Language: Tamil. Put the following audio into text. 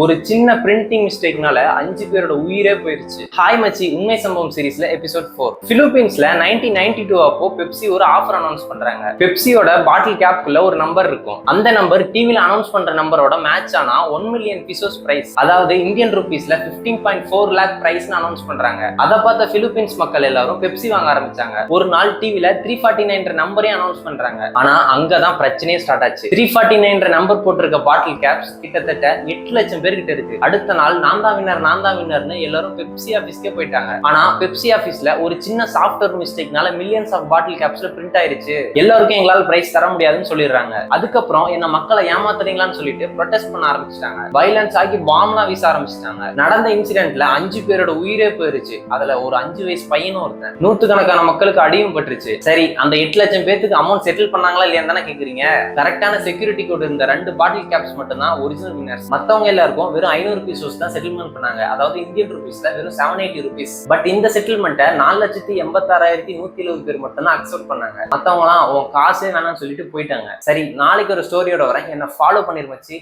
ஒரு சின்ன பிரிண்டிங் மிஸ்டேக்னால 5 பேரோட உயிரே போயிருச்சு. ஹாய் மச்சி உண்மை சம்பவம் சீரிஸ்ல எபிசோட் 4. பிலிப்பீன்ஸ்ல 1992 அப்போ பெப்சி ஒரு ஆஃபர் அனௌன்ஸ் பண்றாங்க. பெப்சியோட பாட்டில் கேப்குள்ள ஒரு நம்பர் இருக்கும். அந்த நம்பர் டிவில அனௌன்ஸ் பண்ற நம்பரோட மேட்ச் ஆனா 1 மில்லியன் பீசோஸ் பிரைஸ், அதாவது இந்தியன் ருபீஸ்ல 15.4 லேக் பிரைஸ்னு அனௌன்ஸ் பண்றாங்க. அதை பார்த்த பிலிப்பீன்ஸ் மக்கள் எல்லாரும் பெப்சி வாங்க ஆரம்பிச்சாங்க. ஒரு நாள் டிவில 349 நம்பரே அனௌன்ஸ் பண்றாங்க. ஆனா அங்கதான் பிரச்சனையே ஸ்டார்ட் ஆச்சு. 349 நம்பர் போட்டிருக்க பாட்டில் கேப்ஸ் கிட்டத்தட்ட 8 லட்சம் பேர்கிட்ட இருக்கு. அடுத்த நாள் நான் தான் வின்னர்னு எல்லாரும் பெப்சி ஆபீஸ்க்கே போயிட்டாங்க. ஆனா பெப்சி ஆபீஸ்ல ஒரு சின்ன சாஃப்ட்வேர் மிஸ்டேக்னால மில்லியன்ஸ் ஆஃப் பாட்டில் கேப்ஸ்ல பிரிண்ட் ஆயிருச்சு. எல்லாருக்கும் எங்களால பிரைஸ் தர முடியாதுன்னு சொல்லிடுறாங்க. அதுக்கப்புறம் என்ன மக்களை ஏமாத்துறீங்களான்னு சொல்லிட்டு ப்ரொடெஸ்ட் பண்ண ஆரம்பிச்சிட்டாங்க. வயலன்ஸ் ஆகி பாம்லாம் வீச ஆரம்பிச்சிட்டாங்க. நடந்த இன்சிடென்ட்ல 5 பேரோட உயிரே போயிருச்சு. அதுல ஒரு 5 வயசு பையனும் ஒருத்தன். நூத்துக்கணக்கான மக்களுக்கு அடியும் பட்டுருச்சு. சரி, அந்த 8 லட்சம் பேருக்கு அமௌண்ட் செட்டில் பண்ணாங்களா இல்லையா தானே கேக்குறீங்க. கரெக்டான செக்யூரிட்டி கோட் இருந்த 2 பாட்டில் கேப்ஸ் மட்டும் தான் ஒரிஜினல் வின்னர்ஸ். மத்தவங்க எல்லாருக்கும் வெறும் 500 பீசோஸ் தான் செட்டில்மெண்ட் பண்ணாங்க. அதாவது இந்தியன் ருபீஸ்ல வெறும் 780 ருபீஸ். பட் இந்த செட்டில்மெண்ட்டை 4,86,170 பேர் மட்டும் தான் அக்செப்ட் பண்ணாங்க. மத்தவங்க எல்லாம் உன் காசே வேணாம்னு சொல்லிட்டு போயிட்டாங்க. சரி, நாளைக்கு ஒரு ஸ்டோரியோட வரேன். என்ன ஃபாலோ பண்ணிருமச்சு.